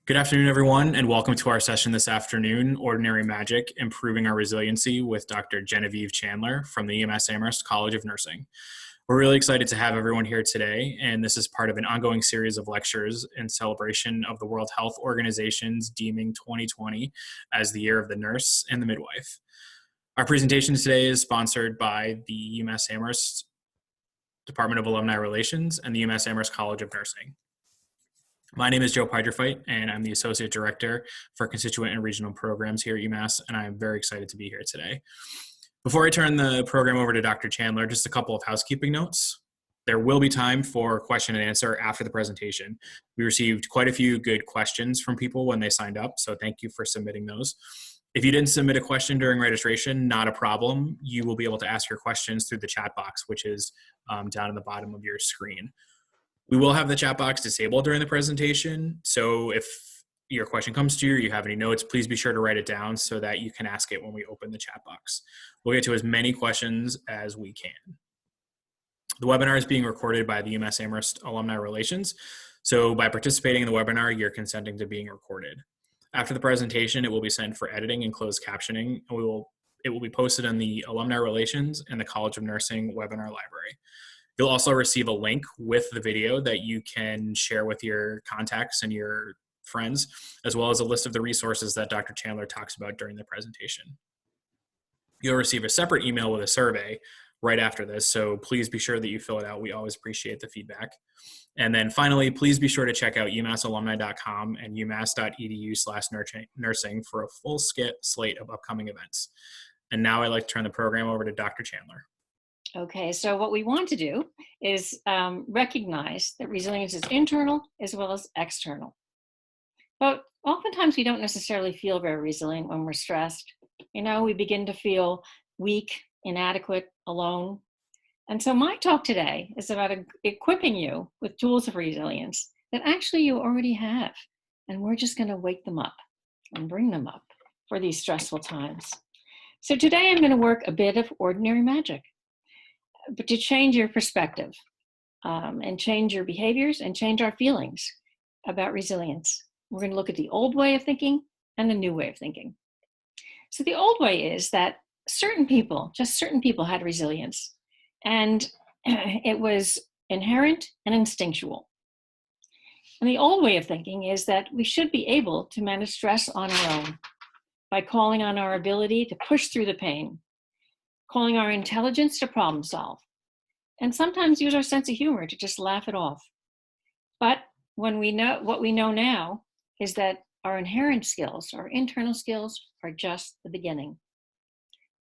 Good afternoon, everyone, and welcome to our session this afternoon, Ordinary Magic, Improving Our Resiliency with Dr. Genevieve Chandler from the UMass Amherst College of Nursing. We're really excited to have everyone here today, and this is part of an ongoing series of lectures in celebration of the World Health Organization's deeming 2020 as the year of the nurse and the midwife. Our presentation today is sponsored by the UMass Amherst Department of Alumni Relations and the UMass Amherst College of Nursing. My name is Joe Piedrafite, and I'm the Associate Director for Constituent and Regional Programs here at UMass, and I'm very excited to be here today. Before I turn the program over to Dr. Chandler, just a couple of housekeeping notes. There will be time for question and answer after the presentation. We received quite a few good questions from people when they signed up, so thank you for submitting those. If you didn't submit a question during registration, not a problem. You will be able to ask your questions through the chat box, which is down at the bottom of your screen. We will have the chat box disabled during the presentation, so if your question comes to you or you have any notes, please be sure to write it down so that you can ask it when we open the chat box. We'll get to as many questions as we can. The webinar is being recorded by the UMass Amherst Alumni Relations, so by participating in the webinar, you're consenting to being recorded. After the presentation, it will be sent for editing and closed captioning, and it will be posted on the Alumni Relations and the College of Nursing webinar library. You'll also receive a link with the video that you can share with your contacts and your friends, as well as a list of the resources that Dr. Chandler talks about during the presentation. You'll receive a separate email with a survey right after this, so please be sure that you fill it out. We always appreciate the feedback. And then finally, please be sure to check out umassalumni.com and umass.edu/nursing for a full slate of upcoming events. And now I'd like to turn the program over to Dr. Chandler. Okay, so what we want to do is recognize that resilience is internal as well as external. But oftentimes we don't necessarily feel very resilient when we're stressed. You know, we begin to feel weak, inadequate, alone. And so my talk today is about equipping you with tools of resilience that actually you already have. And we're just going to wake them up and bring them up for these stressful times. So today I'm going to work a bit of ordinary magic, but to change your perspective and change your behaviors and change our feelings about resilience. We're going to look at the old way of thinking and the new way of thinking. So the old way is that certain people had resilience, and it was inherent and instinctual. And the old way of thinking is that we should be able to manage stress on our own by calling on our ability to push through the pain, calling our intelligence to problem solve, and sometimes use our sense of humor to just laugh it off. But when we know what we know now is that our inherent skills, our internal skills, are just the beginning.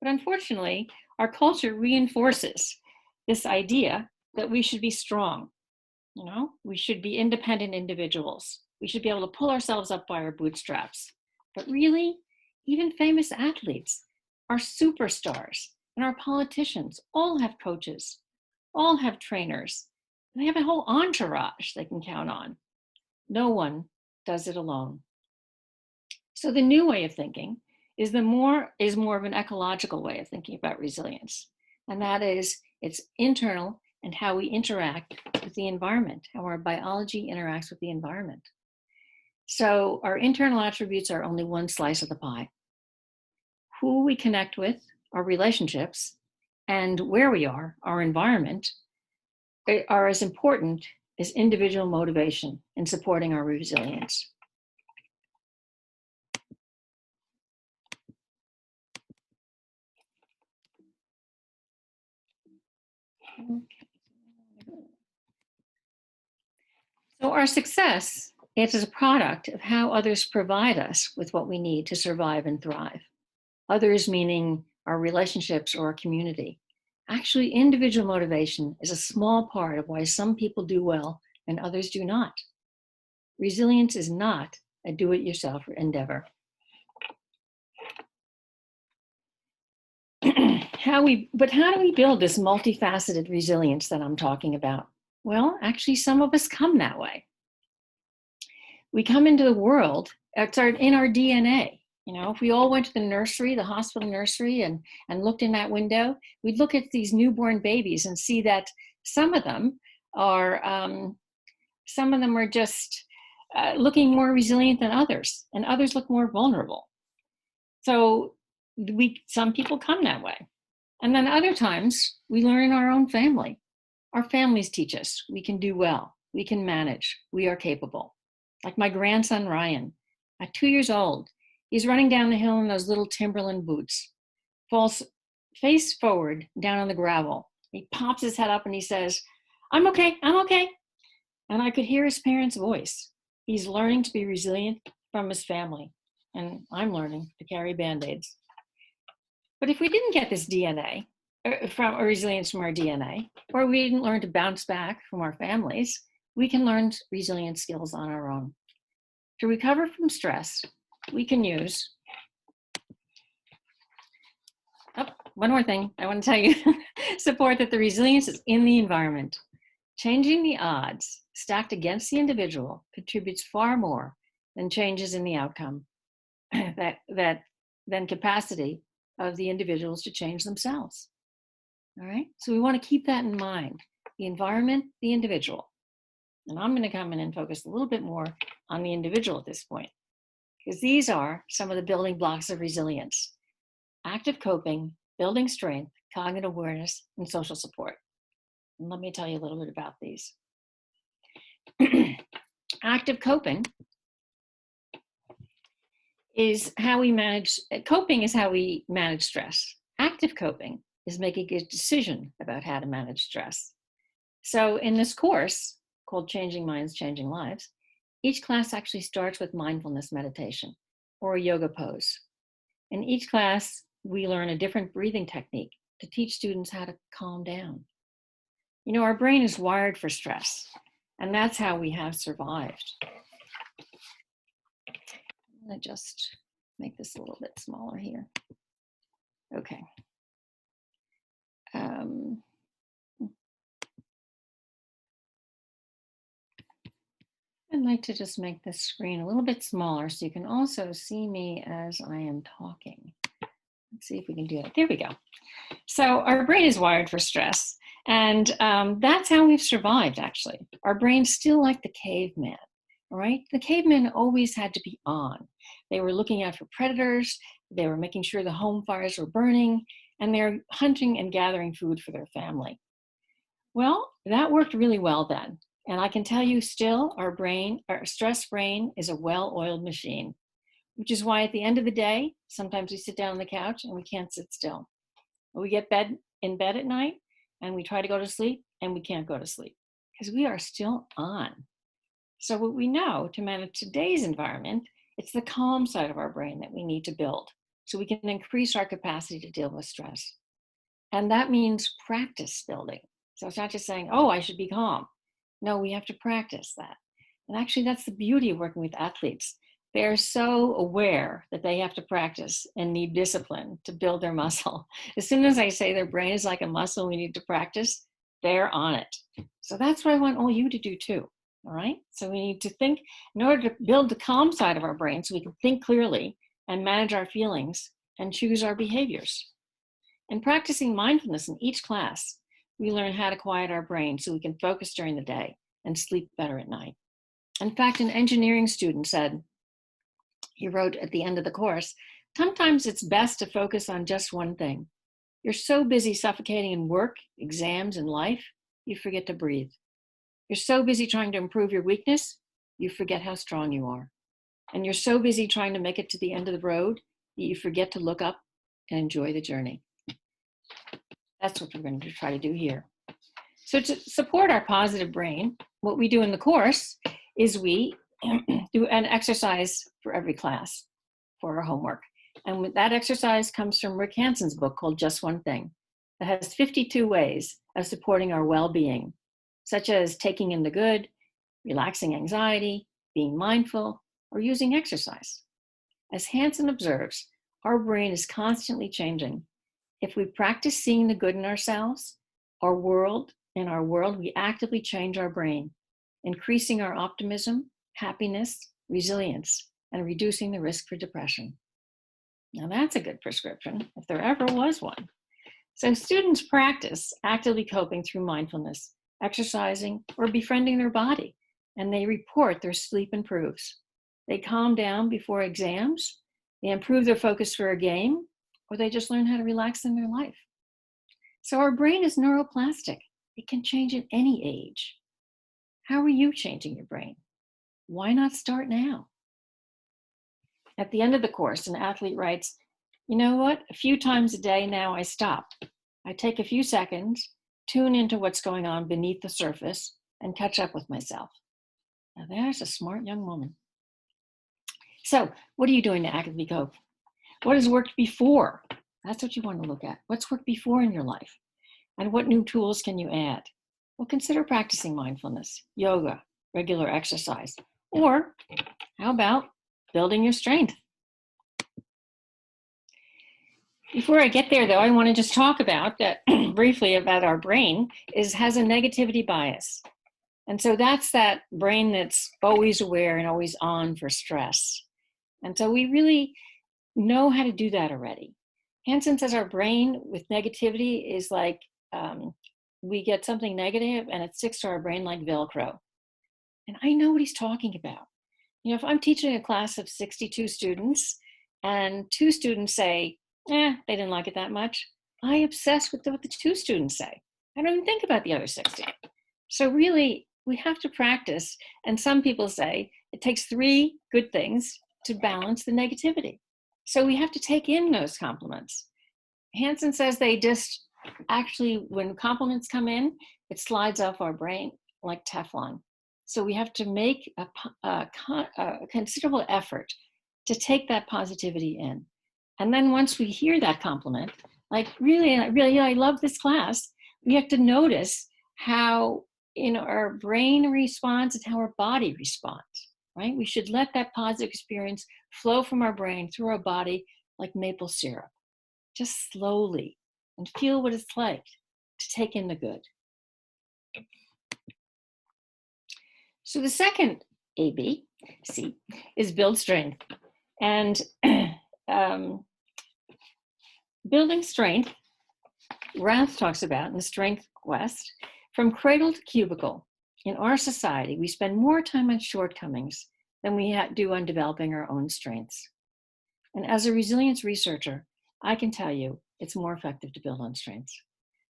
But unfortunately, our culture reinforces this idea that we should be strong. You know, we should be independent individuals. We should be able to pull ourselves up by our bootstraps. But really, even famous athletes, our superstars, and our politicians all have coaches, all have trainers. They have a whole entourage they can count on. No one does it alone. So the new way of thinking is more of an ecological way of thinking about resilience. And that is, it's internal and how we interact with the environment, how our biology interacts with the environment. So our internal attributes are only one slice of the pie. Who we connect with, our relationships, and where we are, our environment, are as important as individual motivation in supporting our resilience. So our success is a product of how others provide us with what we need to survive and thrive. Others meaning our relationships or our community. Actually, individual motivation is a small part of why some people do well and others do not. Resilience is not a do-it-yourself endeavor. But how do we build this multifaceted resilience that I'm talking about? Well, actually, some of us come that way. We come into the world, it's in our DNA. You know, if we all went to the nursery, the hospital nursery, and looked in that window, we'd look at these newborn babies and see that some of them are just looking more resilient than others, and others look more vulnerable. So some people come that way. And then other times we learn in our own family. Our families teach us we can do well, we can manage, we are capable. Like my grandson, Ryan, at 2 years old, he's running down the hill in those little Timberland boots, falls face forward down on the gravel. He pops his head up and he says, I'm okay, I'm okay. And I could hear his parents' voice. He's learning to be resilient from his family. And I'm learning to carry Band-Aids. But if we didn't get this DNA, from resilience from our DNA, or we didn't learn to bounce back from our families, we can learn resilience skills on our own. To recover from stress, we can use, one more thing I want to tell you, support that the resilience is in the environment. Changing the odds stacked against the individual contributes far more than changes in the outcome, than capacity of the individuals to change themselves. All right, so we want to keep that in mind, the environment, the individual. And I'm going to come in and focus a little bit more on the individual at this point, because these are some of the building blocks of resilience: active coping, building strength, cognitive awareness, and social support. And let me tell you a little bit about these. Active coping is how we manage, coping is how we manage stress. Active coping is making a decision about how to manage stress. So in this course called Changing Minds, Changing Lives, each class actually starts with mindfulness meditation or a yoga pose. In each class, we learn a different breathing technique to teach students how to calm down. You know, our brain is wired for stress, and that's how we have survived. I'm gonna just make this a little bit smaller here. Okay. I'd like to just make this screen a little bit smaller so you can also see me as I am talking. Let's see if we can do it. There we go. So our brain is wired for stress, and that's how we've survived, actually. Our brain's still like the caveman, all right? The cavemen always had to be on. They were looking out for predators, they were making sure the home fires were burning, and they're hunting and gathering food for their family. Well, that worked really well then. And I can tell you still, our stress brain is a well-oiled machine, which is why at the end of the day, sometimes we sit down on the couch and we can't sit still. We get in bed at night and we try to go to sleep and we can't go to sleep because we are still on. So what we know to manage today's environment, it's the calm side of our brain that we need to build so we can increase our capacity to deal with stress. And that means practice building. So it's not just saying, oh, I should be calm. No, we have to practice that. And actually, that's the beauty of working with athletes. They're so aware that they have to practice and need discipline to build their muscle. As soon as I say their brain is like a muscle, we need to practice, they're on it. So that's what I want all you to do too, all right? So we need to think, in order to build the calm side of our brain so we can think clearly and manage our feelings and choose our behaviors. In practicing mindfulness in each class, we learn how to quiet our brain so we can focus during the day and sleep better at night. In fact, an engineering student said, he wrote at the end of the course, sometimes it's best to focus on just one thing. You're so busy suffocating in work, exams, and life, you forget to breathe. You're so busy trying to improve your weakness, you forget how strong you are. And you're so busy trying to make it to the end of the road that you forget to look up and enjoy the journey. That's what we're going to try to do here. So to support our positive brain, what we do in the course is we do an exercise for every class for our homework. And that exercise comes from Rick Hanson's book called Just One Thing. It has 52 ways of supporting our well-being, such as taking in the good, relaxing anxiety, being mindful, or using exercise. As Hanson observes, our brain is constantly changing. If we practice seeing the good in ourselves, in our world, we actively change our brain, increasing our optimism, happiness, resilience, and reducing the risk for depression. Now that's a good prescription, if there ever was one. So students practice actively coping through mindfulness, exercising, or befriending their body and they report their sleep improves. They calm down before exams, they improve their focus for a game, or they just learn how to relax in their life. So our brain is neuroplastic. It can change at any age. How are you changing your brain? Why not start now? At the end of the course, an athlete writes, you know what? A few times a day now I stop. I take a few seconds, tune into what's going on beneath the surface, and catch up with myself. Now there's a smart young woman. So what are you doing to actively cope? What has worked before? That's what you want to look at. What's worked before in your life? And what new tools can you add? Well, consider practicing mindfulness, yoga, regular exercise, or how about building your strength? Before I get there, though, I want to just talk about that briefly about our brain has a negativity bias. And so that's that brain that's always aware and always on for stress. And so we really know how to do that already. Hansen says our brain with negativity is like we get something negative and it sticks to our brain like Velcro. And I know what he's talking about. You know, if I'm teaching a class of 62 students and 2 students say, they didn't like it that much, I obsess with what the 2 students say. I don't even think about the other 60. So really, we have to practice. And some people say it takes 3 good things to balance the negativity. So we have to take in those compliments. Hansen says they just actually, when compliments come in, it slides off our brain like Teflon. So we have to make a considerable effort to take that positivity in. And then once we hear that compliment, like really, I love this class, we have to notice how our brain responds and how our body responds, right? We should let that positive experience flow from our brain through our body like maple syrup, just slowly, and feel what it's like to take in the good. So the second ABC is build strength. And building strength, Rath talks about in the Strength Quest, from cradle to cubicle. In our society, we spend more time on shortcomings than we do on developing our own strengths. And as a resilience researcher, I can tell you it's more effective to build on strengths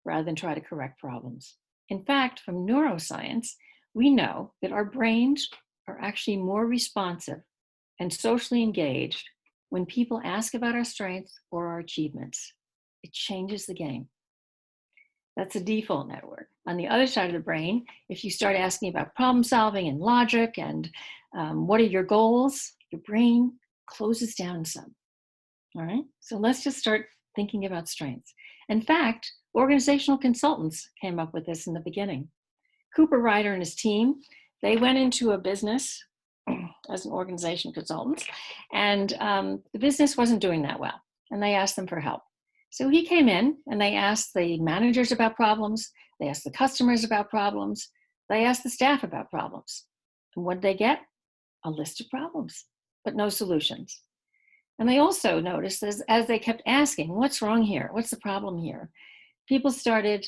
rather than try to correct problems. In fact, from neuroscience, we know that our brains are actually more responsive and socially engaged when people ask about our strengths or our achievements. It changes the game. That's a default network. On the other side of the brain, if you start asking about problem solving and logic and what are your goals, your brain closes down some. All right, so let's just start thinking about strengths. In fact, organizational consultants came up with this in the beginning. Cooper Ryder and his team, they went into a business as an organization consultant, and the business wasn't doing that well, and they asked them for help. So he came in and they asked the managers about problems, they asked the customers about problems, they asked the staff about problems. And what did they get? A list of problems, but no solutions. And they also noticed as they kept asking, what's wrong here? What's the problem here? People started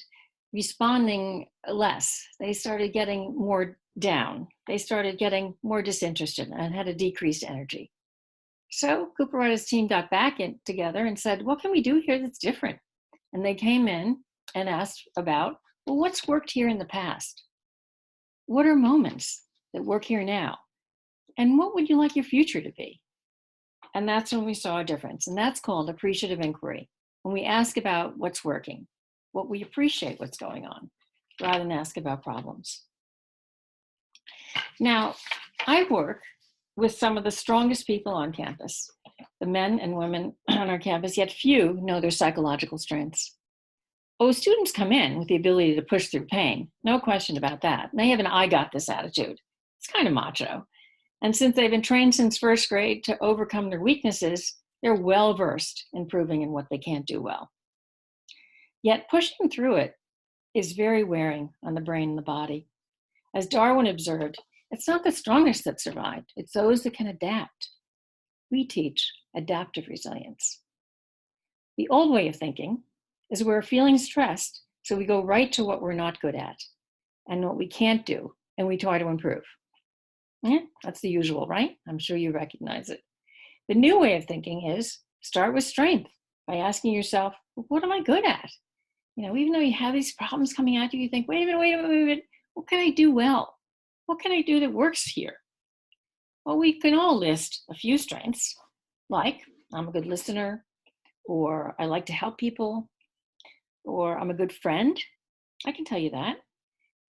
responding less. They started getting more down. They started getting more disinterested and had a decreased energy. So Cooper Ryder's team got back together and said, what can we do here that's different? And they came in and asked about, well, what's worked here in the past? What are moments that work here now? And what would you like your future to be? And that's when we saw a difference. And that's called appreciative inquiry. When we ask about what's working, what we appreciate what's going on, rather than ask about problems. Now, I work with some of the strongest people on campus, the men and women on our campus, yet few know their psychological strengths. Oh, students come in with the ability to push through pain, no question about that. They have an I got this attitude. It's kind of macho. And since they've been trained since first grade to overcome their weaknesses, they're well versed in proving in what they can't do well. Yet pushing through it is very wearing on the brain and the body. As Darwin observed, it's not the strongest that survived, it's those that can adapt. We teach adaptive resilience. The old way of thinking is we're feeling stressed, so we go right to what we're not good at and what we can't do, and we try to improve. Yeah, that's the usual, right? I'm sure you recognize it. The new way of thinking is start with strength by asking yourself, what am I good at? Even though you have these problems coming at you, you think, wait a minute, what can I do well? What can I do that works here? Well, we can all list a few strengths, like I'm a good listener, or I like to help people, or I'm a good friend. I can tell you that.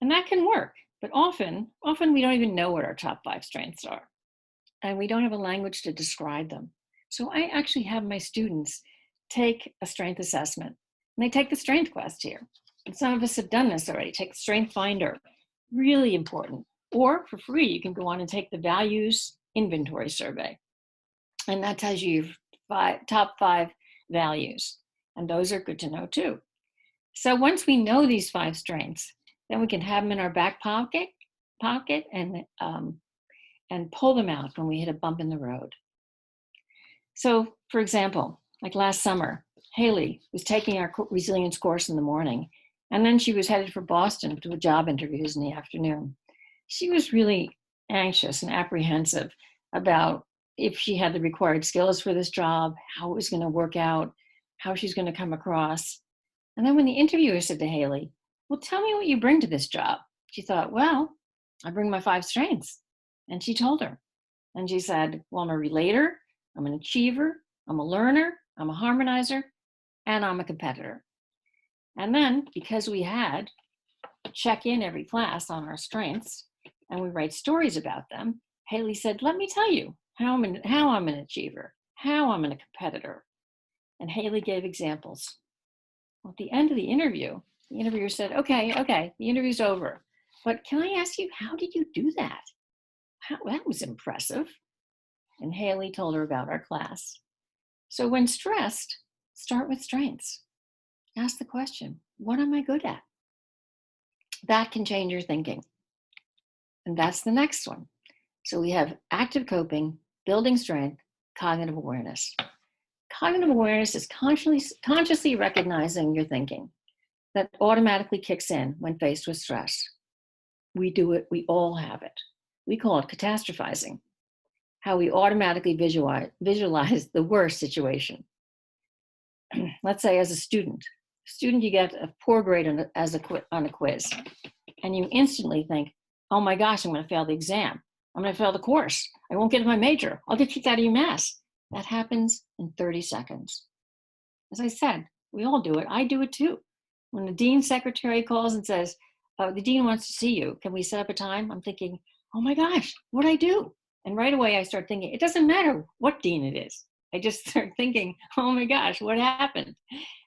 And that can work. But often we don't even know what our top 5 strengths are. And we don't have a language to describe them. So I actually have my students take a strength assessment. And they take the strength quest here. And some of us have done this already. Take the Strength Finder. Really important. Or for free, you can go on and take the Values Inventory Survey. And that tells you your top 5 values. And those are good to know too. So once we know these 5 strengths, then we can have them in our back pocket and pull them out when we hit a bump in the road. So, for example, like last summer, Haley was taking our resilience course in the morning, and then she was headed for Boston to a job interviews in the afternoon. She was really anxious and apprehensive about if she had the required skills for this job, how it was going to work out, how she's going to come across. And then when the interviewer said to Haley, well, tell me what you bring to this job. She thought, well, I bring my 5 strengths. And she told her. And she said, well, I'm a relator, I'm an achiever, I'm a learner, I'm a harmonizer, and I'm a competitor. And then because we had check in every class on our strengths and we write stories about them, Haley said, let me tell you how I'm an achiever, how I'm a competitor. And Haley gave examples. Well, at the end of the interviewer said, okay, the interview's over. But can I ask you, how did you do that? That was impressive. And Haley told her about our class. So when stressed, start with strengths. Ask the question, what am I good at? That can change your thinking. And that's the next one. So we have active coping, building strength, cognitive awareness. Cognitive awareness is consciously recognizing your thinking that automatically kicks in when faced with stress. We do it, we all have it. We call it catastrophizing, how we automatically visualize the worst situation. Let's say as a student, you get a poor grade on a quiz, and you instantly think, oh my gosh, I'm going to fail the exam. I'm going to fail the course. I won't get my major. I'll get kicked out of UMass. That happens in 30 seconds. As I said, we all do it. I do it too. When the dean's secretary calls and says, the dean wants to see you, can we set up a time? I'm thinking, oh my gosh, what'd I do? And right away I start thinking, it doesn't matter what dean it is. I just start thinking, oh my gosh, what happened?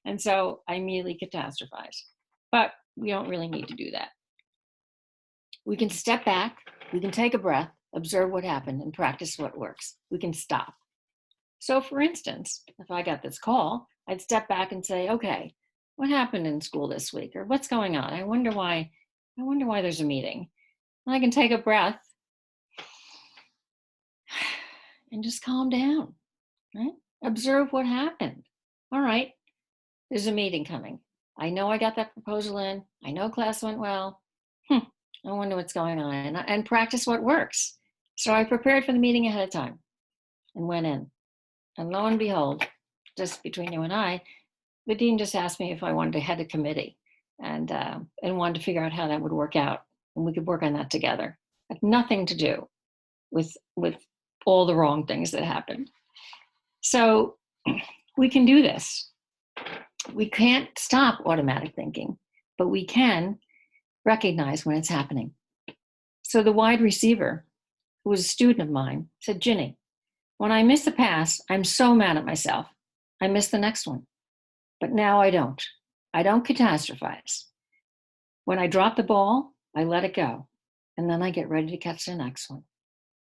And so I immediately catastrophize. But we don't really need to do that. We can step back, we can take a breath, observe what happened, and practice what works. We can stop. So for instance, if I got this call, I'd step back and say, okay, what happened in school this week? Or what's going on? I wonder why there's a meeting. And I can take a breath and just calm down, right? Observe what happened. All right, there's a meeting coming. I know I got that proposal in. I know class went well. I wonder what's going on. And practice what works. So I prepared for the meeting ahead of time and went in. And lo and behold, just between you and I, the dean just asked me if I wanted to head a committee and wanted to figure out how that would work out. And we could work on that together. It had nothing to do with all the wrong things that happened. So we can do this. We can't stop automatic thinking, but we can recognize when it's happening. So the wide receiver, who was a student of mine, said, Ginny, when I miss a pass, I'm so mad at myself. I miss the next one. But now I don't. I don't catastrophize. When I drop the ball, I let it go. And then I get ready to catch the next one.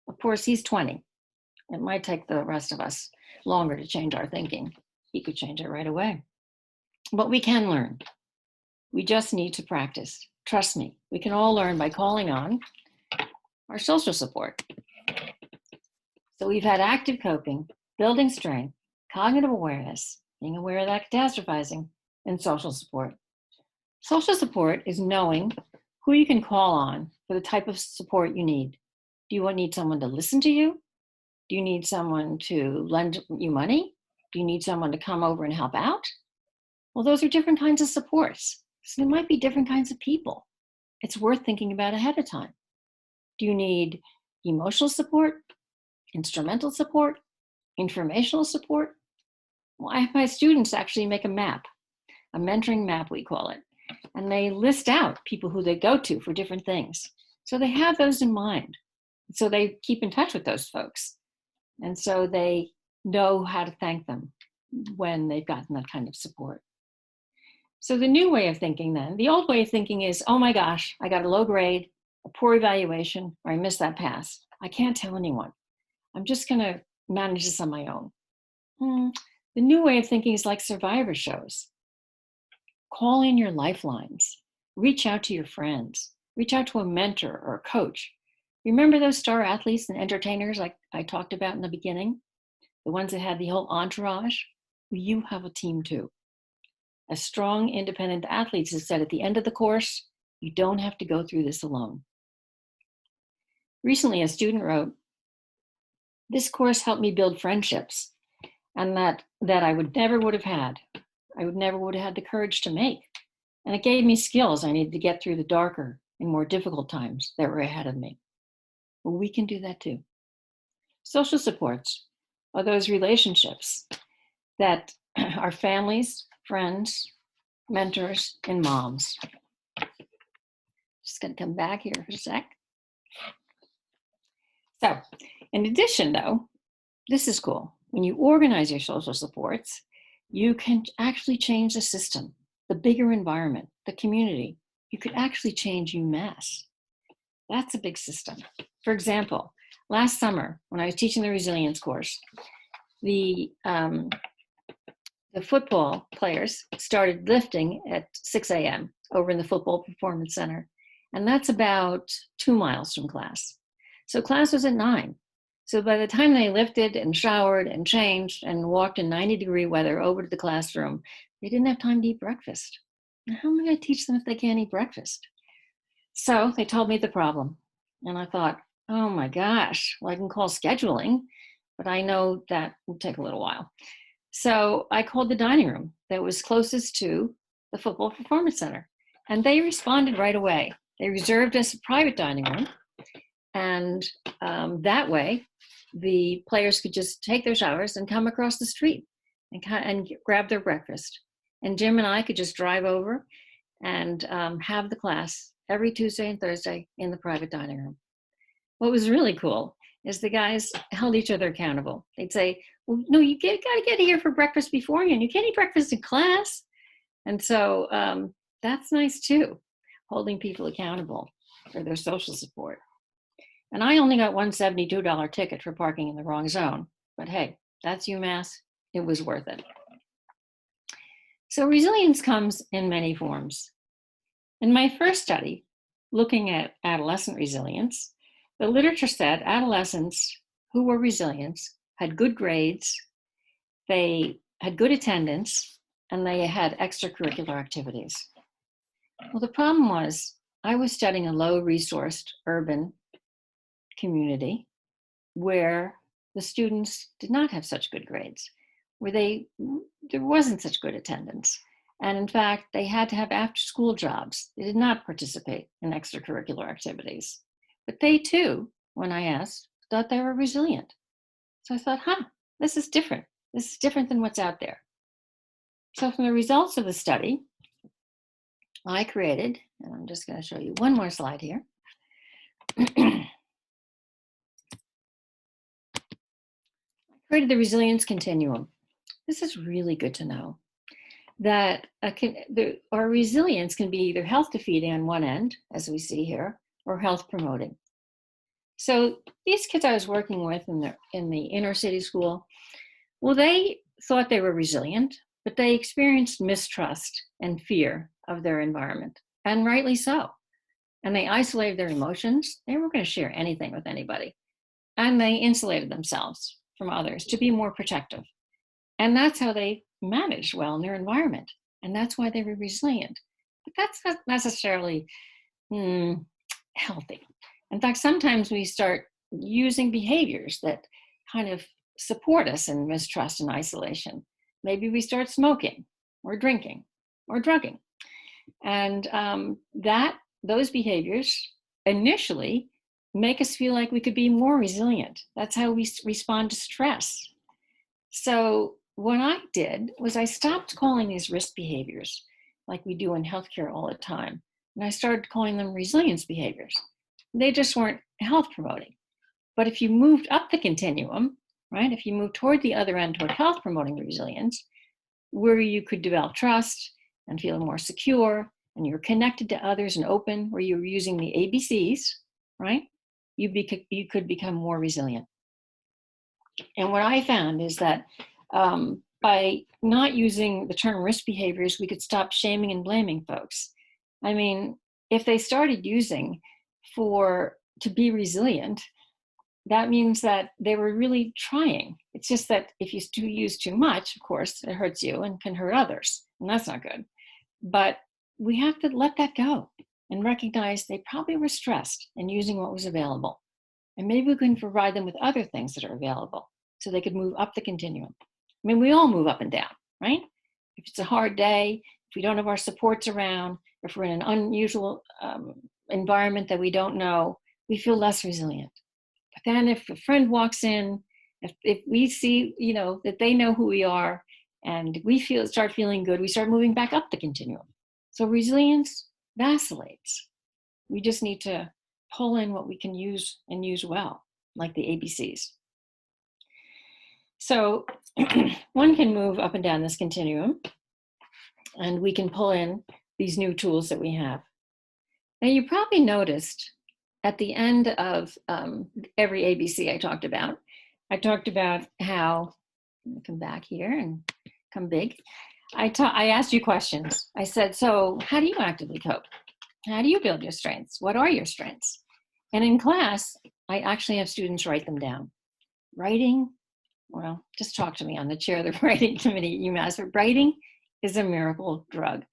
Of course, he's 20. It might take the rest of us longer to change our thinking. He could change it right away. But we can learn. We just need to practice. Trust me, we can all learn by calling on our social support. So we've had active coping, building strength, cognitive awareness, being aware of that catastrophizing, and social support. Social support is knowing who you can call on for the type of support you need. Do you need someone to listen to you? Do you need someone to lend you money? Do you need someone to come over and help out? Well, those are different kinds of supports. So there might be different kinds of people. It's worth thinking about ahead of time. Do you need emotional support, instrumental support, informational support? Well, I have my students actually make a map, a mentoring map, we call it. And they list out people who they go to for different things. So they have those in mind. So they keep in touch with those folks. And so they know how to thank them when they've gotten that kind of support. So the new way of thinking then, the old way of thinking is, oh my gosh, I got a low grade, a poor evaluation, or I missed that pass. I can't tell anyone. I'm just going to manage this on my own. The new way of thinking is like survivor shows. Call in your lifelines. Reach out to your friends. Reach out to a mentor or a coach. Remember those star athletes and entertainers like I talked about in the beginning? The ones that had the whole entourage? You have a team too. As strong, independent athletes have said at the end of the course, you don't have to go through this alone. Recently, a student wrote, this course helped me build friendships and that I would have had. I would never have had the courage to make. And it gave me skills I needed to get through the darker and more difficult times that were ahead of me. Well, we can do that too. Social supports are those relationships that are families, friends, mentors, and moms. Just gonna come back here for a sec. So, in addition though, this is cool. When you organize your social supports, you can actually change the system, the bigger environment, the community. You could actually change UMass. That's a big system. For example, last summer, when I was teaching the resilience course, the football players started lifting at 6 a.m. over in the Football Performance Center. And that's about 2 miles from class. So class was at 9. So by the time they lifted and showered and changed and walked in 90-degree weather over to the classroom, they didn't have time to eat breakfast. Now, how am I going to teach them if they can't eat breakfast? So they told me the problem. And I thought, oh my gosh, well, I can call scheduling, but I know that will take a little while. So I called the dining room that was closest to the Football Performance Center. And they responded right away. They reserved us a private dining room. And that way, the players could just take their showers and come across the street and grab their breakfast. And Jim and I could just drive over and have the class every Tuesday and Thursday in the private dining room. What was really cool is the guys held each other accountable. They'd say, well, no, you got to get here for breakfast beforehand. You can't eat breakfast in class. And so that's nice too, holding people accountable for their social support. And I only got one $72 ticket for parking in the wrong zone. But hey, that's UMass. It was worth it. So resilience comes in many forms. In my first study, looking at adolescent resilience, the literature said adolescents who were resilient had good grades, they had good attendance, and they had extracurricular activities. Well, the problem was I was studying a low-resourced urban community where the students did not have such good grades, where there wasn't such good attendance. And in fact, they had to have after-school jobs. They did not participate in extracurricular activities. But they too, when I asked, thought they were resilient. So I thought, this is different. This is different than what's out there. So from the results of the study, I created, and I'm just going to show you one more slide here. I created the resilience continuum. This is really good to know that our resilience can be either health defeating on one end, as we see here, or health promoting. So these kids I was working with in the inner city school, well, they thought they were resilient, but they experienced mistrust and fear of their environment, and rightly so. And they isolated their emotions. They weren't going to share anything with anybody. And they insulated themselves from others to be more protective. And that's how they managed well in their environment. And that's why they were resilient. But that's not necessarily healthy. In fact, sometimes we start using behaviors that kind of support us in mistrust and isolation. Maybe we start smoking or drinking or drugging. And those behaviors initially make us feel like we could be more resilient. That's how we respond to stress. So what I did was I stopped calling these risk behaviors like we do in healthcare all the time. And I started calling them resilience behaviors. They just weren't health promoting. But if you moved up the continuum, right, if you moved toward the other end, toward health promoting resilience, where you could develop trust and feel more secure, and you're connected to others and open, where you're using the ABCs, right, you could become more resilient. And what I found is that by not using the term risk behaviors, we could stop shaming and blaming folks. I mean, if they started using to be resilient, that means that they were really trying. It's just that if you use too much, of course, it hurts you and can hurt others, and that's not good. But we have to let that go and recognize they probably were stressed and using what was available. And maybe we can provide them with other things that are available so they could move up the continuum. I mean, we all move up and down, right? If it's a hard day, if we don't have our supports around, if we're in an unusual environment that we don't know, we feel less resilient. But then if a friend walks in, if we see, that they know who we are and we start feeling good, we start moving back up the continuum. So resilience vacillates. We just need to pull in what we can use and use well, like the ABCs. So one can move up and down this continuum, and we can pull in these new tools that we have. Now, you probably noticed at the end of every ABC I talked about how, let me come back here and come big. I asked you questions. I said, so how do you actively cope? How do you build your strengths? What are your strengths? And in class, I actually have students write them down. Writing, well, just talk to me. On the chair of the writing committee at UMass, but writing is a miracle drug.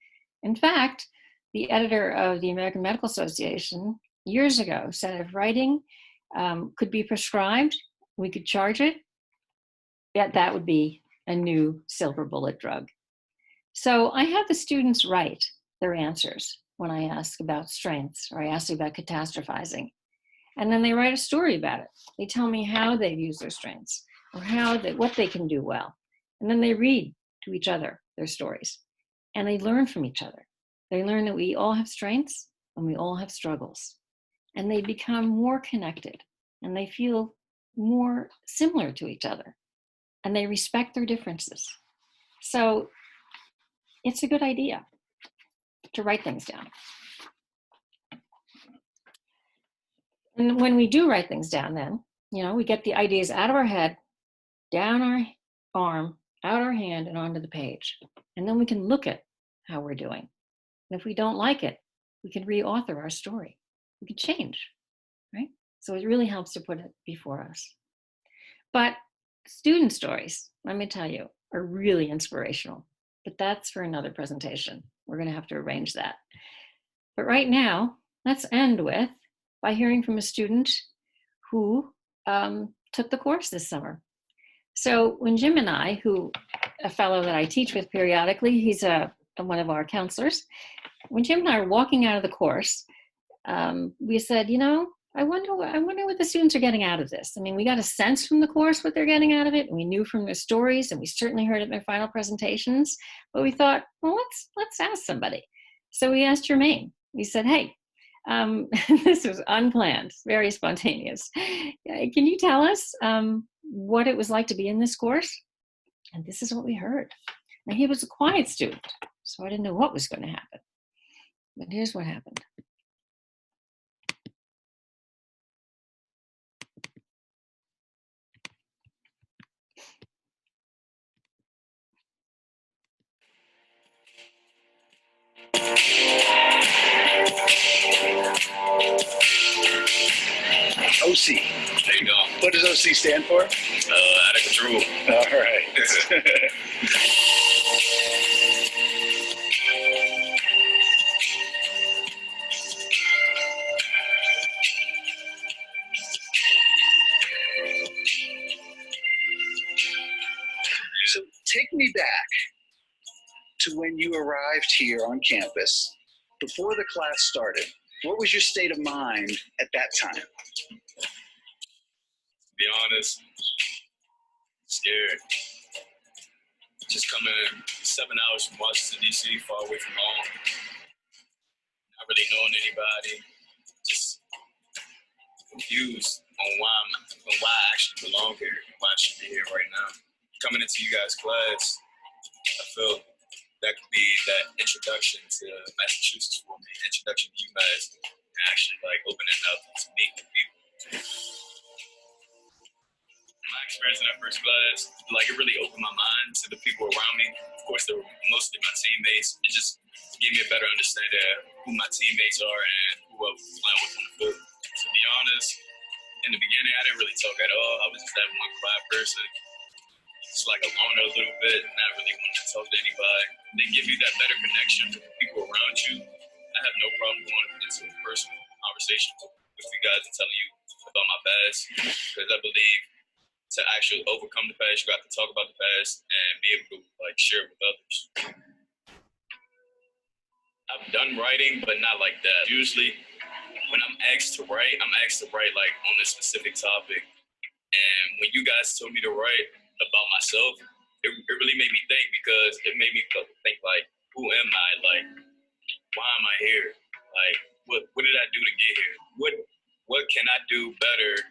In fact, the editor of the American Medical Association years ago said if writing could be prescribed, we could charge it, that would be a new silver bullet drug. So I have the students write their answers when I ask about strengths or I ask about catastrophizing. And then they write a story about it. They tell me how they've used their strengths or what they can do well. And then they read to each other their stories and they learn from each other. They learn that we all have strengths and we all have struggles. And they become more connected and they feel more similar to each other and they respect their differences. So it's a good idea to write things down. And when we do write things down, then, we get the ideas out of our head, down our arm, out our hand, and onto the page. And then we can look at how we're doing. And if we don't like it, we can reauthor our story. We can change, right? So it really helps to put it before us. But student stories, let me tell you, are really inspirational. But that's for another presentation. We're going to have to arrange that. But right now, let's end by hearing from a student who took the course this summer. So when Jim and I, a fellow that I teach with periodically, he's one of our counselors. When Jim and I are walking out of the course, we said, I wonder what the students are getting out of this. I mean, we got a sense from the course what they're getting out of it, and we knew from their stories, and we certainly heard it in their final presentations. But we thought, well, let's ask somebody. So we asked Jermaine. We said, hey, this was unplanned, very spontaneous. Can you tell us what it was like to be in this course? And this is what we heard. Now, he was a quiet student, so I didn't know what was going to happen. But here's what happened. OC. There you go. What does OC stand for? Out of control. All right. take me back to when you arrived here on campus, before the class started. What was your state of mind at that time? To be honest, scared. Just coming 7 hours from Washington, D.C., far away from home. Not really knowing anybody. Just confused on why I actually belong here, why I should be here right now. Coming into you guys' class, I feel that could be that introduction to Massachusetts for me, introduction to UMass, and actually like opening up to meet new people. My experience in that first class, like it really opened my mind to the people around me. Of course, they were mostly my teammates. It just gave me a better understanding of who my teammates are and who I was playing with on the field. To be honest, in the beginning, I didn't really talk at all. I was just that one quiet person, just like a loner a little bit, not really wanting to talk to anybody. They give you that better connection with the people around you. I have no problem going into a personal conversation with you guys and telling you about my past, because I believe to actually overcome the past, you got to talk about the past and be able to like share it with others. I've done writing, but not like that. Usually, when I'm asked to write like on a specific topic. And when you guys told me to write about myself, it really made me think, because it made me think like, who am I? Like, why am I here? Like, what did I do to get here? What can I do better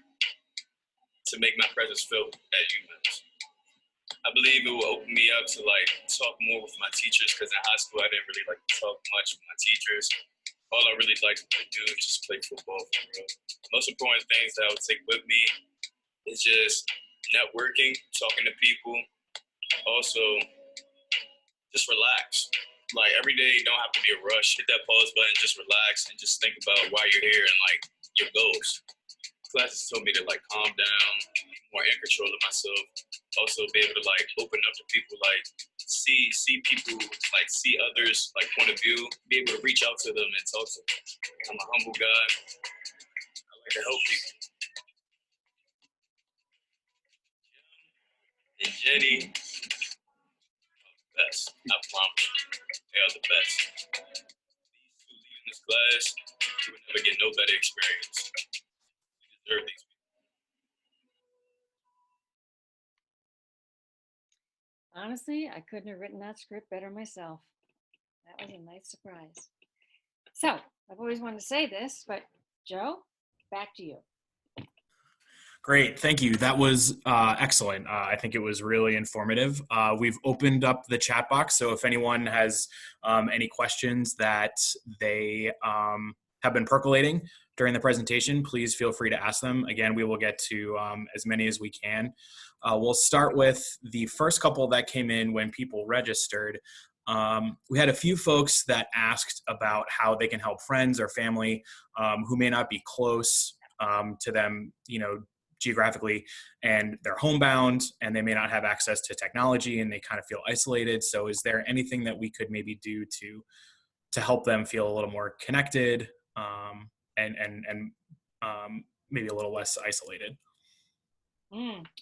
to make my presence felt at UMass? I believe it will open me up to like talk more with my teachers, because in high school I didn't really like to talk much with my teachers. All I really liked to do is just play football for real. The most important things that I would take with me is just networking, talking to people. Also, just relax. Like every day don't have to be a rush. Hit that pause button, just relax and just think about why you're here and like your goals. Classes told me to like calm down, be more in control of myself. Also be able to like open up to people, like see people, like see others like point of view, be able to reach out to them and talk to them. I'm a humble guy. I like to help people. And Jenny, best. I promise you. They are the best. These two leaving this class, you will never get no better experience. You deserve these people. Honestly, I couldn't have written that script better myself. That was a nice surprise. So I've always wanted to say this, but Joe, back to you. Great, thank you. That was excellent. I think it was really informative. We've opened up the chat box, so if anyone has any questions that they have been percolating during the presentation, please feel free to ask them. Again, we will get to as many as we can. We'll start with the first couple that came in when people registered. We had a few folks that asked about how they can help friends or family who may not be close to them, geographically, and they're homebound and they may not have access to technology and they kind of feel isolated. So is there anything that we could maybe do to help them feel a little more connected and maybe a little less isolated?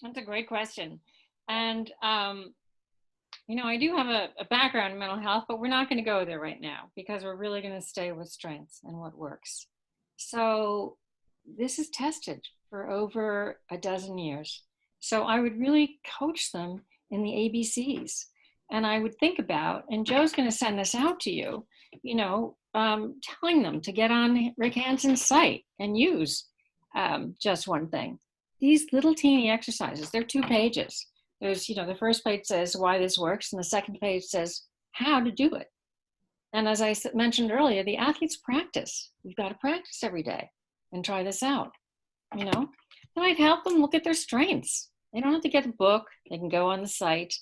That's a great question. And, I do have a background in mental health, but we're not going to go there right now because we're really going to stay with strengths and what works. So this is tested for over a dozen years. So I would really coach them in the ABCs. And I would think about, and Joe's going to send this out to you, telling them to get on Rick Hanson's site and use just one thing. These little teeny exercises, they're 2 pages. There's, the first page says why this works, and the second page says how to do it. And as I mentioned earlier, the athletes practice. You've got to practice every day and try this out. Then I'd help them look at their strengths. They don't have to get a book. They can go on the site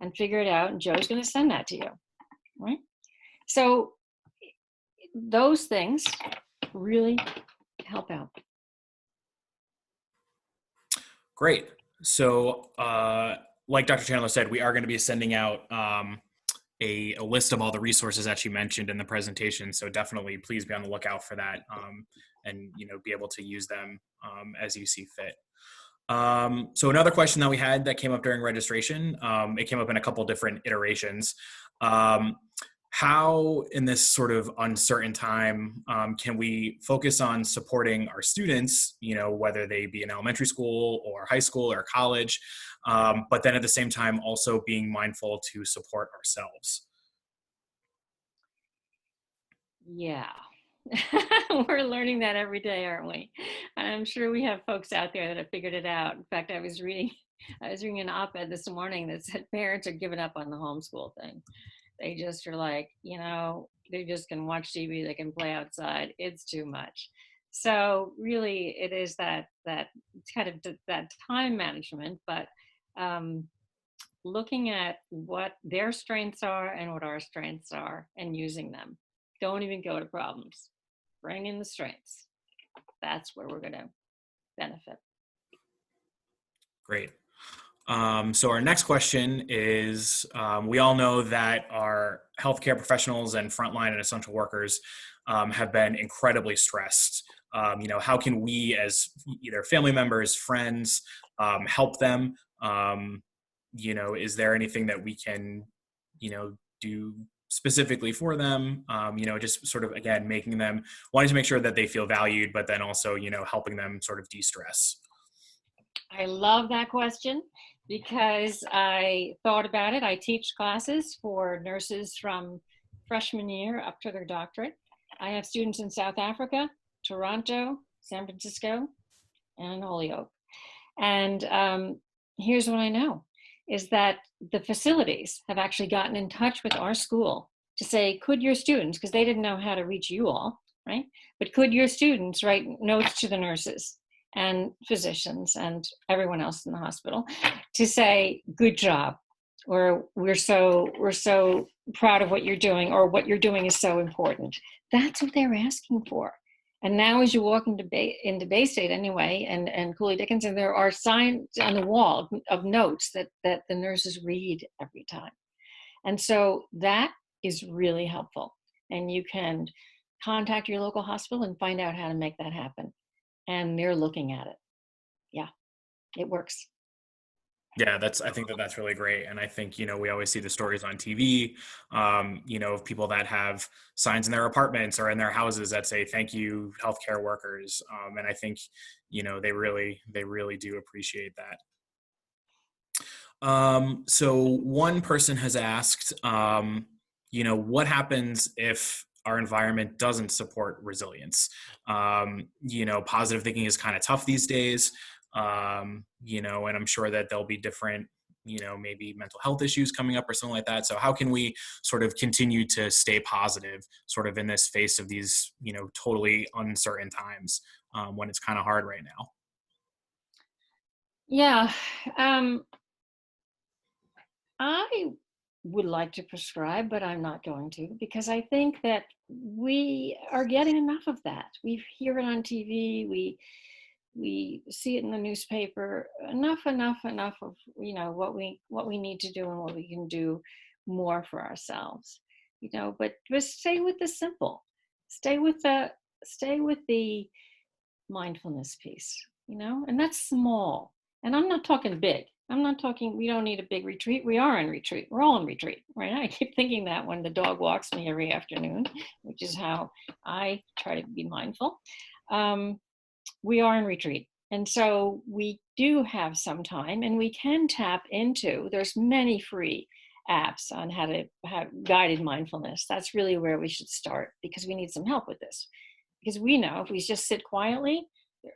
and figure it out, and Joe's going to send that to you, right? So those things really help out. Great. So like Dr. Chandler said, we are going to be sending out a list of all the resources that you mentioned in the presentation. So definitely please be on the lookout for that and, be able to use them as you see fit. So another question that we had that came up during registration, it came up in a couple different iterations. How, in this sort of uncertain time, can we focus on supporting our students, whether they be in elementary school or high school or college, but then at the same time also being mindful to support ourselves? Yeah. We're learning that every day, aren't we? And I'm sure we have folks out there that have figured it out. In fact, I was reading an op-ed this morning that said parents are giving up on the homeschool thing. They just are like, they just can watch TV, they can play outside. It's too much. So really, it is that kind of that time management, but looking at what their strengths are and what our strengths are and using them. Don't even go to problems. Bring in the strengths. That's where we're going to benefit. Great. So our next question is, we all know that our healthcare professionals and frontline and essential workers have been incredibly stressed. How can we, as either family members, friends, help them? Is there anything that we can, do specifically for them? Just sort of, again, wanting to make sure that they feel valued, but then also, helping them sort of de-stress. I love that question because I thought about it. I teach classes for nurses from freshman year up to their doctorate. I have students in South Africa, Toronto, San Francisco, and Holyoke. And here's what I know is that the facilities have actually gotten in touch with our school to say, could your students, because they didn't know how to reach you all, right? But could your students write notes to the nurses and physicians and everyone else in the hospital to say, good job, or we're so proud of what you're doing, or what you're doing is so important. That's what they're asking for. And now as you walk into Bay State anyway, and Cooley Dickinson, there are signs on the wall of notes that the nurses read every time. And so that is really helpful. And you can contact your local hospital and find out how to make that happen. And they're looking at it. Yeah, it works. Yeah, I think that's really great. And I think, we always see the stories on TV, of people that have signs in their apartments or in their houses that say, thank you, healthcare workers. And I think, they really do appreciate that. So one person has asked, what happens if our environment doesn't support resilience? Positive thinking is kind of tough these days. And I'm sure that there'll be different, maybe mental health issues coming up or something like that. So how can we sort of continue to stay positive sort of in this face of these, totally uncertain times when it's kind of hard right now? Yeah. I would like to prescribe, but I'm not going to, because I think that we are getting enough of that. We hear it on TV. We see it in the newspaper. Enough of what we need to do and what we can do more for ourselves. But just stay with the simple. Stay with the mindfulness piece. And that's small. And I'm not talking big. I'm not talking, we don't need a big retreat. We are in retreat. We're all in retreat, right? I keep thinking that when the dog walks me every afternoon, which is how I try to be mindful. We are in retreat. And so we do have some time, and we can tap into, there's many free apps on how to have guided mindfulness. That's really where we should start, because we need some help with this. Because we know if we just sit quietly,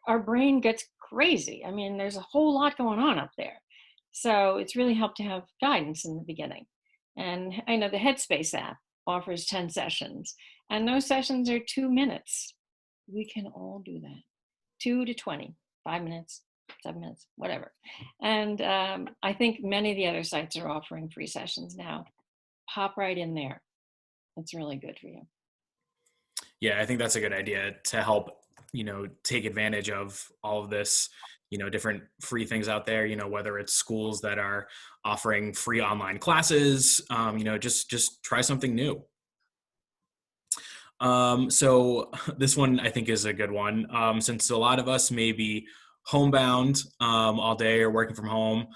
our brain gets crazy. I mean, there's a whole lot going on up there. So it's really helped to have guidance in the beginning. And I know the Headspace app offers 10 sessions, and those sessions are 2 minutes. We can all do that. 2 to 20, 5 minutes, 7 minutes, whatever. And I think many of the other sites are offering free sessions now. Pop right in there. It's really good for you. Yeah, I think that's a good idea to help, take advantage of all of this, different free things out there, whether it's schools that are offering free online classes, just try something new. So this one I think is a good one. Since a lot of us may be homebound all day or working from home,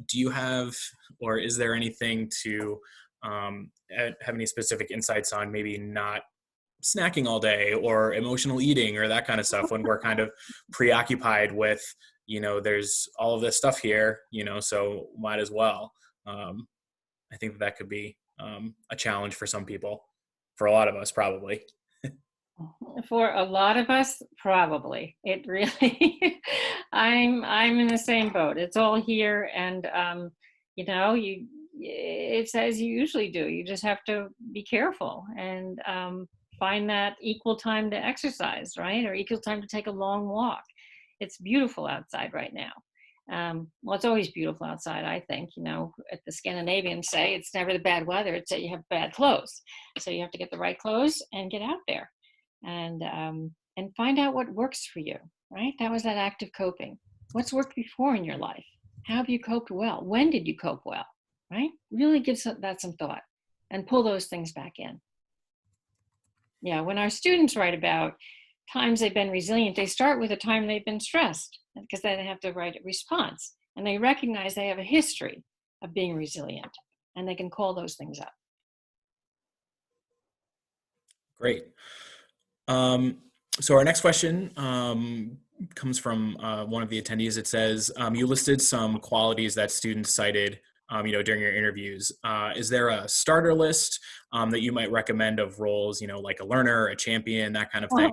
do you have, or is there anything to have any specific insights on maybe not snacking all day or emotional eating or that kind of stuff when we're kind of preoccupied with, there's all of this stuff here, so might as well. I think that could be a challenge for some people, for a lot of us probably. For a lot of us, probably. It really, I'm in the same boat. It's all here, and it's as you usually do. You just have to be careful and find that equal time to exercise, right? Or equal time to take a long walk. It's beautiful outside right now. Well, it's always beautiful outside, I think. At the Scandinavians say it's never the bad weather, it's that you have bad clothes. So you have to get the right clothes and get out there and find out what works for you, right? That was that active coping. What's worked before in your life? How have you coped well? When did you cope well, right? Really give that some thought and pull those things back in. Yeah, when our students write about times they've been resilient, they start with a time they've been stressed because then they have to write a response. And they recognize they have a history of being resilient and they can call those things up. Great. So our next question comes from one of the attendees. It says, you listed some qualities that students cited during your interviews. Is there a starter list that you might recommend of roles, like a learner, a champion, that kind of thing?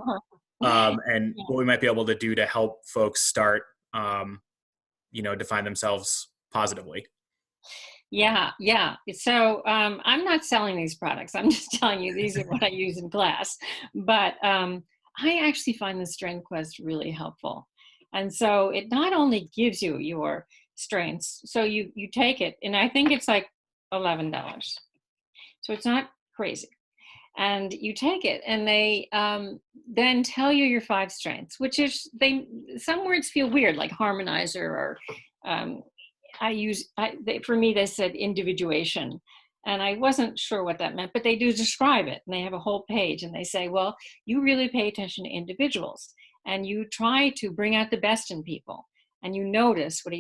And what we might be able to do to help folks start, define themselves positively. Yeah. So I'm not selling these products. I'm just telling you these are what I use in class. But I actually find the Strength Quest really helpful. And so it not only gives you your strengths, so you take it, and I think it's like $11. So it's not crazy. And you take it, and they then tell you your 5 strengths, which is some words feel weird, like harmonizer, or for me, they said individuation. And I wasn't sure what that meant, but they do describe it. And they have a whole page, and they say, well, you really pay attention to individuals, and you try to bring out the best in people, and you notice what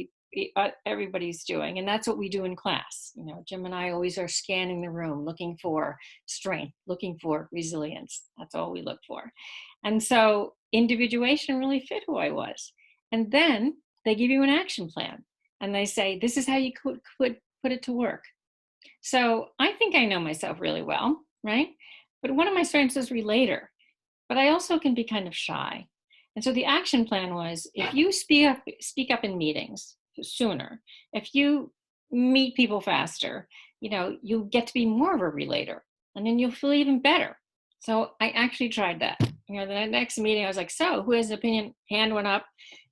everybody's doing. And that's what we do in class. Jim and I always are scanning the room, looking for strength, looking for resilience. That's all we look for. And so individuation really fit who I was. And then they give you an action plan, and they say, this is how you could put it to work. So I think I know myself really well, right? But one of my strengths is relator, but I also can be kind of shy. And so the action plan was, if you speak up in meetings sooner, if you meet people faster, you'll get to be more of a relator, and then you'll feel even better. So I actually tried that. The next meeting I was like, so who has an opinion? Hand went up,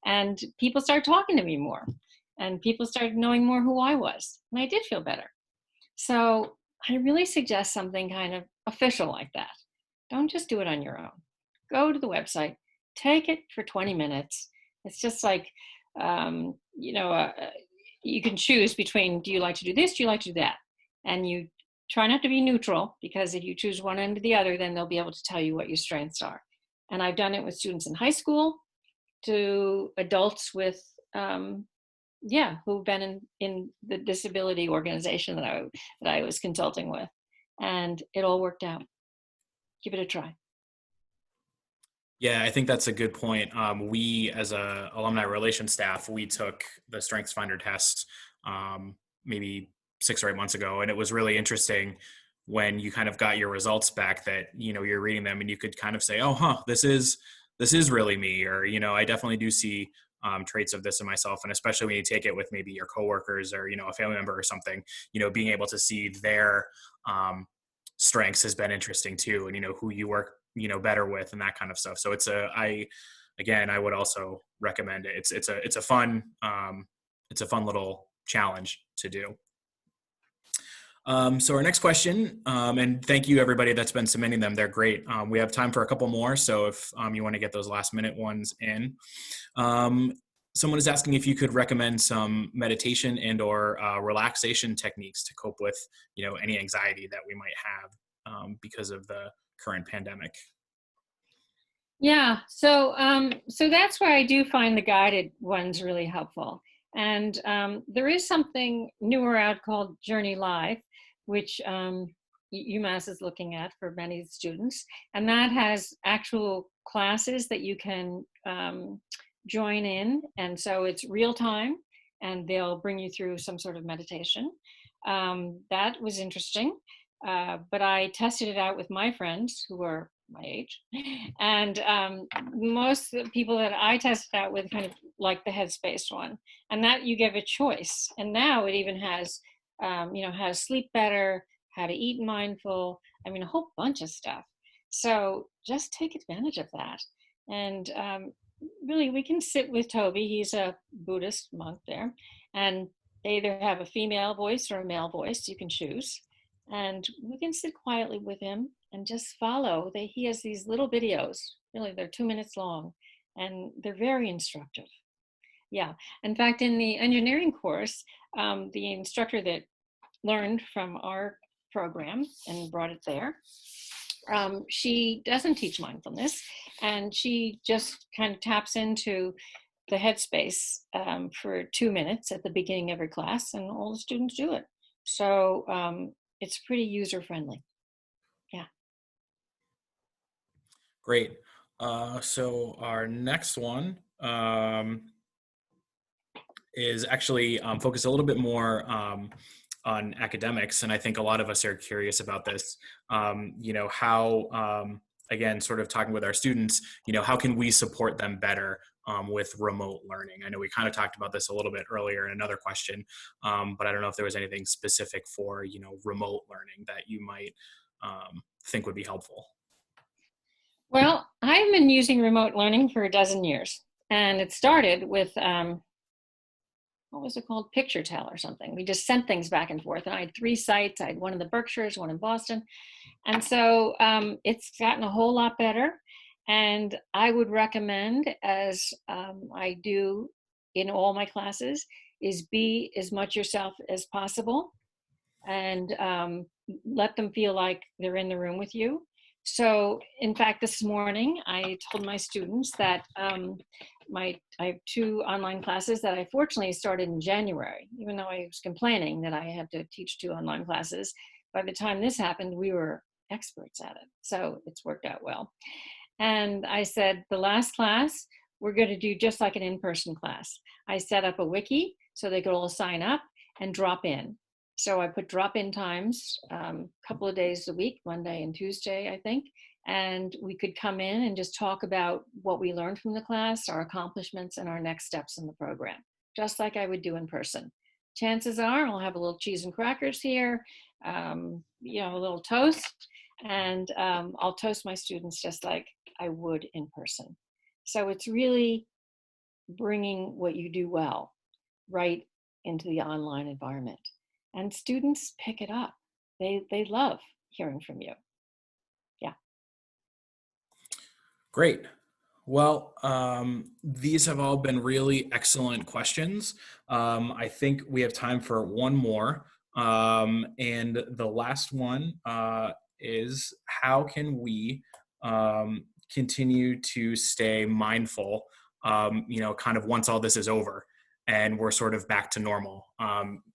and people started talking to me more, and people started knowing more who I was, and I did feel better. So I really suggest something kind of official like that. Don't just do it on your own. Go to the website, take it for 20 minutes. It's just like, you can choose between, do you like to do this? Do you like to do that? And you try not to be neutral, because if you choose one end or the other, then they'll be able to tell you what your strengths are. And I've done it with students in high school to adults with, who've been in the disability organization that I was consulting with, and it all worked out. Give it a try. Yeah, I think that's a good point. We, as a alumni relations staff, we took the StrengthsFinder test maybe 6 or 8 months ago, and it was really interesting when you kind of got your results back that, you're reading them and you could kind of say, oh, this is really me, or, I definitely do see traits of this in myself. And especially when you take it with maybe your coworkers or, a family member or something, being able to see their strengths has been interesting too. And, who you work, better with and that kind of stuff. So I would also recommend it. It's a fun little challenge to do. So our next question, and thank you everybody that's been submitting them. They're great. We have time for a couple more. So if you want to get those last minute ones in, someone is asking if you could recommend some meditation and or relaxation techniques to cope with, any anxiety that we might have because of the current pandemic. Yeah, so that's where I do find the guided ones really helpful. And there is something newer out called Journey Live, which UMass is looking at for many students, and that has actual classes that you can join in, and so it's real time, and they'll bring you through some sort of meditation. That was interesting, but I tested it out with my friends who are my age, and most of the people that I tested out with kind of like the Headspace one, and that you give a choice. And now it even has, how to sleep better, how to eat mindful. I mean, a whole bunch of stuff. So just take advantage of that. And really, we can sit with Toby. He's a Buddhist monk there, and they either have a female voice or a male voice. You can choose, and we can sit quietly with him and just follow. He has these little videos, really, they're 2 minutes long, and they're very instructive. Yeah, in fact, in the engineering course, the instructor that learned from our program and brought it there, she doesn't teach mindfulness, and she just kind of taps into the Headspace for 2 minutes at the beginning of every class, and all the students do it. So it's pretty user friendly. Yeah. Great. So our next one is actually focused a little bit more on academics, and I think a lot of us are curious about this. How again, sort of talking with our students, how can we support them better with remote learning? I know we kind of talked about this a little bit earlier in another question, but I don't know if there was anything specific for remote learning that you might think would be helpful. Well, I've been using remote learning for a dozen years, and it started with what was it called? PictureTell or something. We just sent things back and forth, and I had 3 sites. I had one in the Berkshires, one in Boston, and so it's gotten a whole lot better. And I would recommend, as I do in all my classes, is be as much yourself as possible, and let them feel like they're in the room with you. So, in fact, this morning I told my students that I have 2 online classes that I fortunately started in January, even though I was complaining that I had to teach 2 online classes. By the time this happened, we were experts at it. So it's worked out well. And I said, the last class, we're going to do just like an in-person class. I set up a wiki so they could all sign up and drop in. So I put drop-in times, a couple of days a week, Monday and Tuesday, I think, and we could come in and just talk about what we learned from the class, our accomplishments, and our next steps in the program, just like I would do in person. Chances are I'll have a little cheese and crackers here, a little toast, and I'll toast my students just like I would in person. So it's really bringing what you do well right into the online environment. And students pick it up. They love hearing from you. Yeah. Great. Well, these have all been really excellent questions. I think we have time for one more. And the last one is, how can we continue to stay mindful, kind of once all this is over and we're sort of back to normal,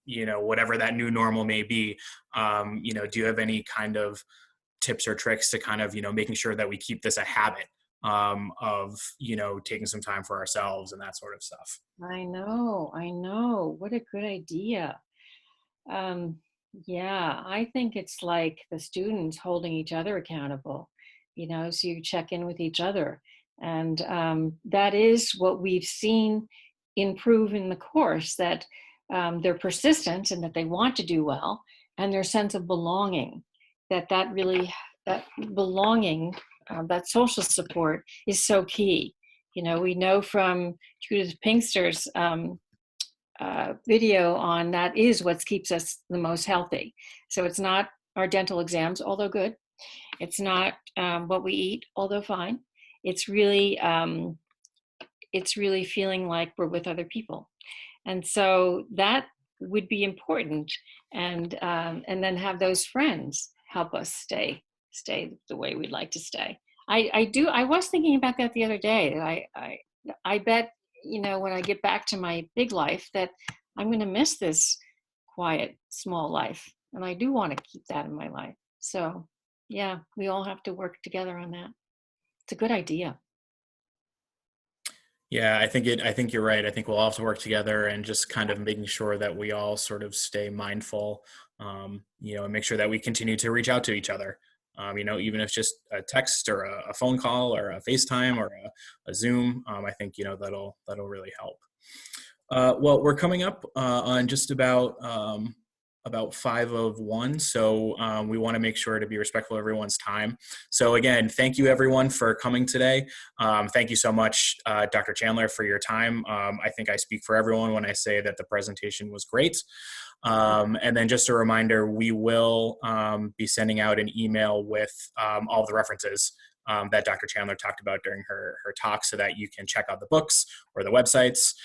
whatever that new normal may be. Do you have any kind of tips or tricks to kind of, making sure that we keep this a habit of, taking some time for ourselves and that sort of stuff? I know. What a good idea. Yeah, I think it's like the students holding each other accountable, so you check in with each other. And that is what we've seen improve in the course, that they're persistent and that they want to do well, and their sense of belonging, that belonging, that social support is so key. We know from Judith Pinkster's video on that is what keeps us the most healthy. So it's not our dental exams, although good. It's not what we eat, although fine. It's really feeling like we're with other people. And so that would be important. And then have those friends help us stay the way we'd like to stay. I was thinking about that the other day. I bet, when I get back to my big life, that I'm going to miss this quiet, small life. And I do want to keep that in my life. So yeah, we all have to work together on that. It's a good idea. Yeah, I think you're right. I think we'll all have to work together and just kind of making sure that we all sort of stay mindful, and make sure that we continue to reach out to each other. Even if it's just a text or a phone call or a FaceTime or a Zoom, I think that'll really help. Well, we're coming up on just about 5:01, so we want to make sure to be respectful of everyone's time. So again, thank you everyone for coming today. Thank you so much, Dr. Chandler, for your time. I think I speak for everyone when I say that the presentation was great. And then just a reminder, we will be sending out an email with all of the references that Dr. Chandler talked about during her talk, so that you can check out the books or the websites,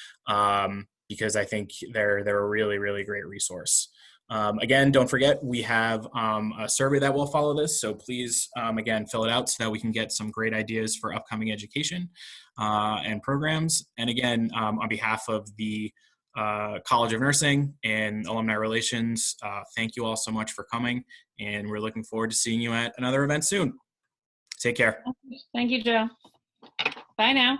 because I think they're a really, really great resource. Again, don't forget, we have a survey that will follow this, so please, again, fill it out so that we can get some great ideas for upcoming education and programs. And again, on behalf of the College of Nursing and Alumni Relations, thank you all so much for coming, and we're looking forward to seeing you at another event soon. Take care. Thank you, Joe. Bye now.